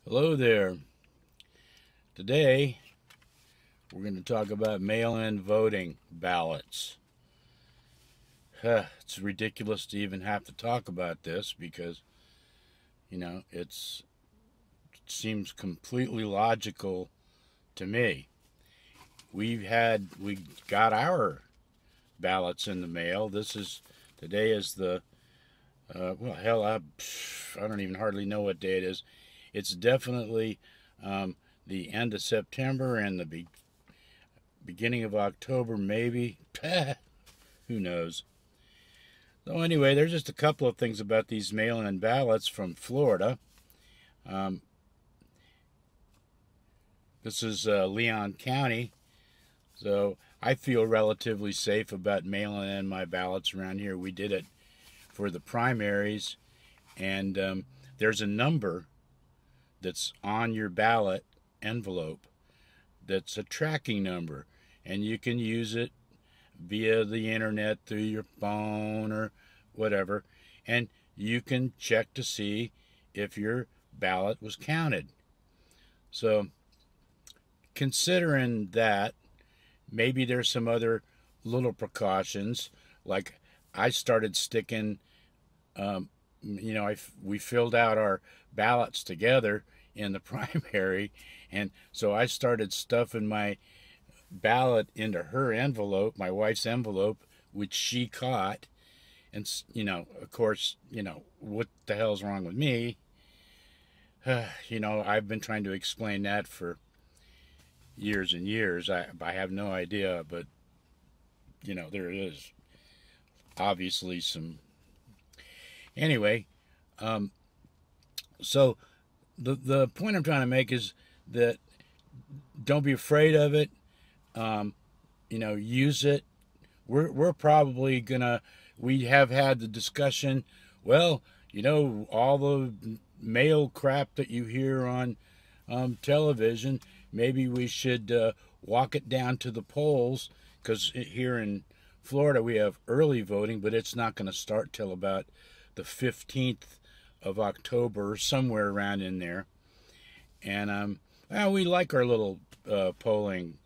Hello there. Today we're going to talk about mail-in voting ballots. It's ridiculous to even have to talk about this because, it seems completely logical to me. We got our ballots in the mail. Today is the well, hell, I don't even hardly know what day it is. It's definitely the end of September and the beginning of October, maybe. Who knows? So anyway, there's just a couple of things about these mail-in ballots from Florida. Um, this is Leon County, so I feel relatively safe about mailing in my ballots around here. We did it for the primaries, and there's a number that's on your ballot envelope that's a tracking number, and you can use it via the internet through your phone or whatever, and you can check to see if your ballot was counted. So considering that, maybe there's some other little precautions, like I started sticking we filled out our ballots together in the primary, and so I started stuffing my ballot into her envelope, my wife's envelope, which she caught. And of course, what the hell's wrong with me? I've been trying to explain that for years and years. I have no idea, but there is obviously some. Anyway, so the point I'm trying to make is that don't be afraid of it. Use it. We're probably gonna. We have had the discussion. Well, all the mail crap that you hear on television. Maybe we should walk it down to the polls, because here in Florida we have early voting, but it's not going to start till about the 15th of October, somewhere around in there. And we like our little polling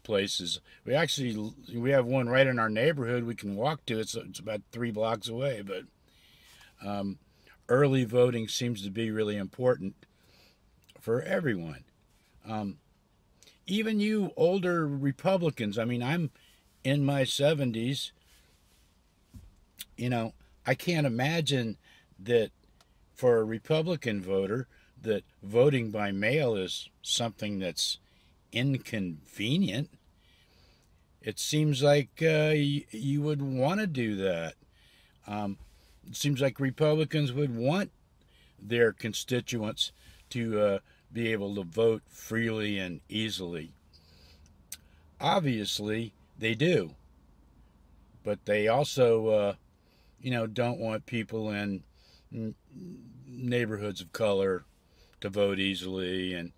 places. We have one right in our neighborhood we can walk to. It's about 3 blocks away, but early voting seems to be really important for everyone. Even you older Republicans. I mean, I'm in my 70s. I can't imagine that for a Republican voter that voting by mail is something that's inconvenient. It seems like you would want to do that. It seems like Republicans would want their constituents to be able to vote freely and easily. Obviously, they do, but they also, don't want people in neighborhoods of color to vote easily and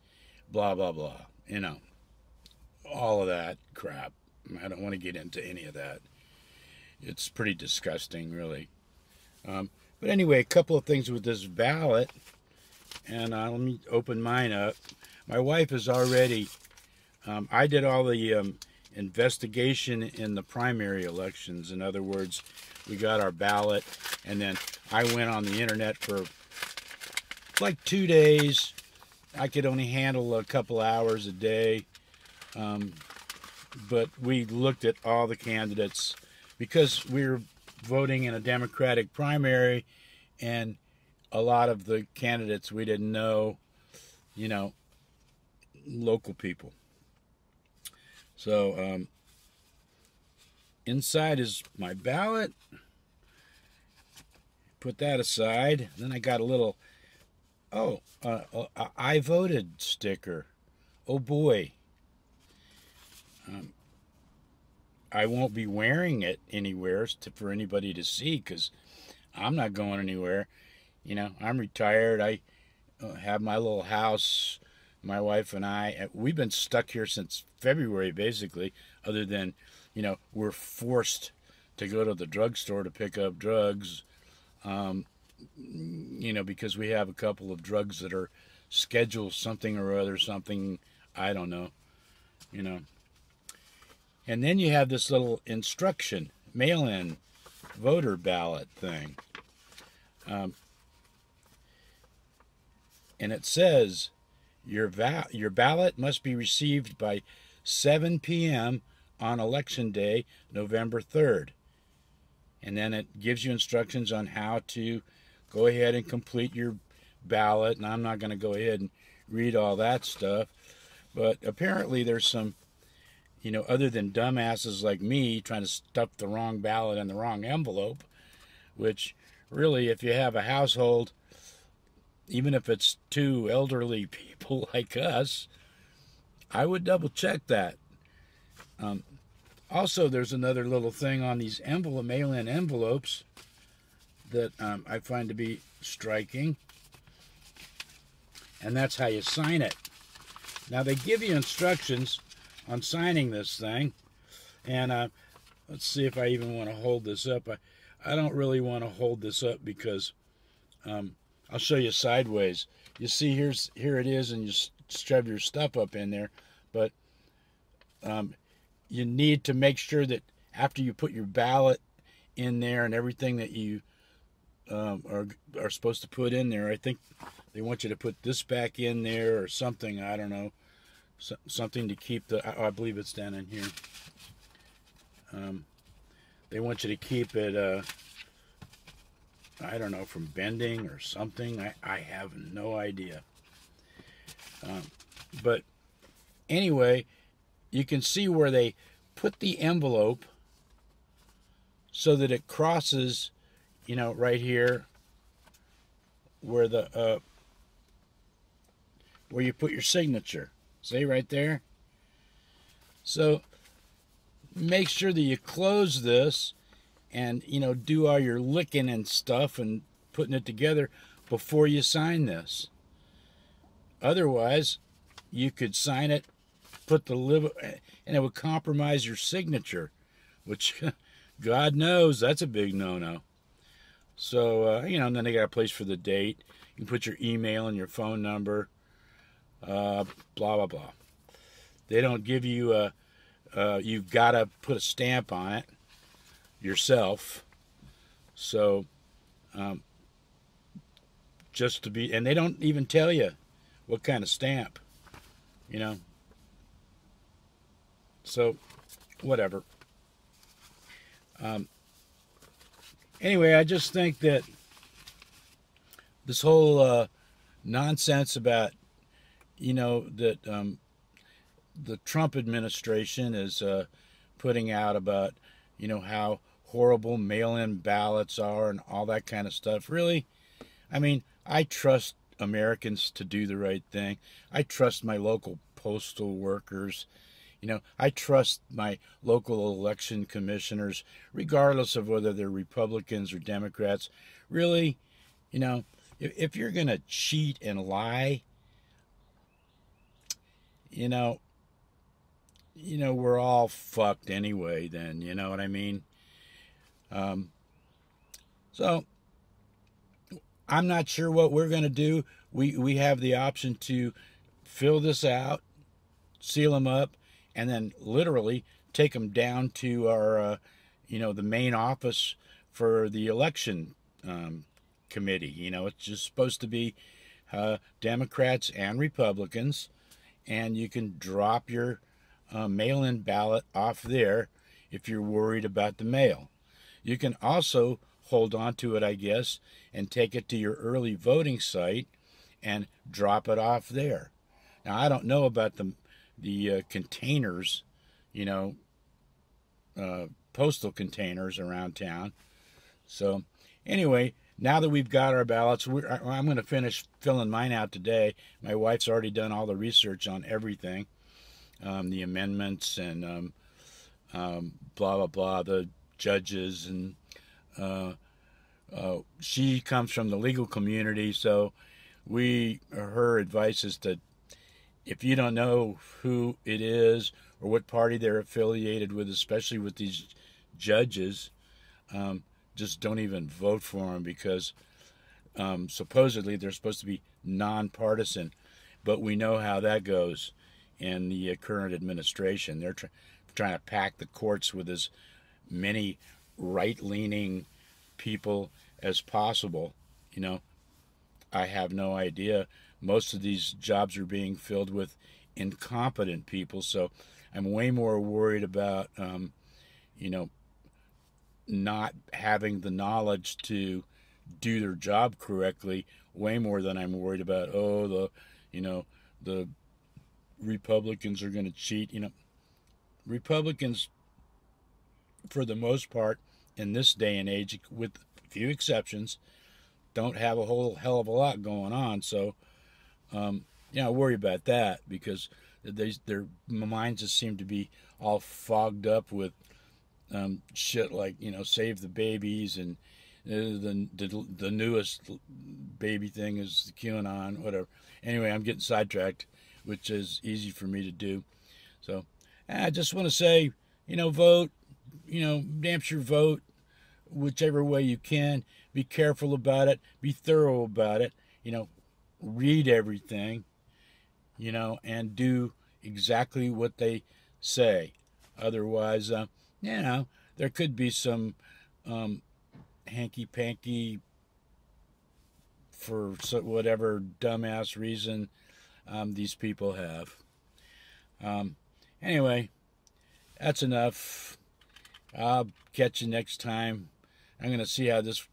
blah, blah, blah. All of that crap. I don't want to get into any of that. It's pretty disgusting, really. But anyway, a couple of things with this ballot, and let me open mine up. My wife has already, I did all the investigation in the primary elections. In other words, we got our ballot, and then I went on the internet for like 2 days. I could only handle a couple hours a day. But we looked at all the candidates because we were voting in a Democratic primary, and a lot of the candidates we didn't know, local people. So inside is my ballot. Put that aside. Then I got a little, I voted sticker. Oh boy. I won't be wearing it anywhere for anybody to see, because I'm not going anywhere. I'm retired. I have my little house. My wife and we've been stuck here since February, basically, other than, we're forced to go to the drugstore to pick up drugs, because we have a couple of drugs that are schedule something or other, something, I don't know, you know. And then you have this little instruction, mail-in voter ballot thing. And it says, your ballot must be received by 7 p.m. on Election Day, November 3rd. And then it gives you instructions on how to go ahead and complete your ballot. And I'm not going to go ahead and read all that stuff. But apparently there's some, other than dumbasses like me trying to stuff the wrong ballot in the wrong envelope, which really, if you have a household, even if it's two elderly people like us, I would double check that. Also, there's another little thing on these mail-in envelopes that I find to be striking, and that's how you sign it. Now, they give you instructions on signing this thing, and let's see if I even want to hold this up. I don't really want to hold this up because I'll show you sideways. You see, here it is, and you shove your stuff up in there, but you need to make sure that after you put your ballot in there and everything that you are supposed to put in there, I think they want you to put this back in there or something. I don't know, something to keep I believe it's down in here. They want you to keep it, I don't know, from bending or something. I have no idea. But anyway, you can see where they put the envelope so that it crosses, right here where where you put your signature. See right there? So make sure that you close this and, do all your licking and stuff and putting it together before you sign this. Otherwise, you could sign it, put the and it would compromise your signature, which God knows that's a big no-no. So, and then they got a place for the date. You can put your email and your phone number, blah, blah, blah. They don't give you you've got to put a stamp on it yourself. So, just to be, and they don't even tell you what kind of stamp, So, whatever. Anyway, I just think that this whole nonsense about, that the Trump administration is putting out about, how horrible mail-in ballots are and all that kind of stuff. Really, I mean, I trust Americans to do the right thing. I trust my local postal workers. I trust my local election commissioners, regardless of whether they're Republicans or Democrats. Really, if you're going to cheat and lie, we're all fucked anyway then, you know what I mean? So, I'm not sure what we're going to do. We have the option to fill this out, seal them up, and then literally take them down to our, the main office for the election committee. It's just supposed to be Democrats and Republicans, and you can drop your mail-in ballot off there if you're worried about the mail. You can also hold on to it, I guess, and take it to your early voting site and drop it off there. Now, I don't know about the containers, postal containers around town. So, anyway, now that we've got our ballots, I'm going to finish filling mine out today. My wife's already done all the research on everything, the amendments and blah, blah, blah, the judges. And she comes from the legal community, so her advice is to, if you don't know who it is or what party they're affiliated with, especially with these judges, just don't even vote for them because supposedly they're supposed to be nonpartisan. but we know how that goes in the current administration. They're trying to pack the courts with as many right-leaning people as possible. You know, I have no idea. Most of these jobs are being filled with incompetent people, so I'm way more worried about, you know, not having the knowledge to do their job correctly, way more than I'm worried about, the Republicans are going to cheat. Republicans, for the most part, in this day and age, with a few exceptions, don't have a whole hell of a lot going on. So, I worry about that because their minds just seem to be all fogged up with shit like, save the babies, and the newest baby thing is the QAnon, whatever. Anyway, I'm getting sidetracked, which is easy for me to do. So I just want to say, vote, damn sure vote whichever way you can. Be careful about it. Be thorough about it. Read everything, and do exactly what they say. Otherwise, there could be some hanky-panky for whatever dumbass reason these people have. Anyway, that's enough. I'll catch you next time. I'm going to see how this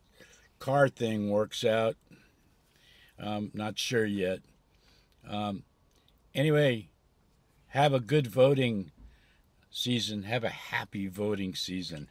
car thing works out. Not sure yet. Anyway, have a good voting season. Have a happy voting season.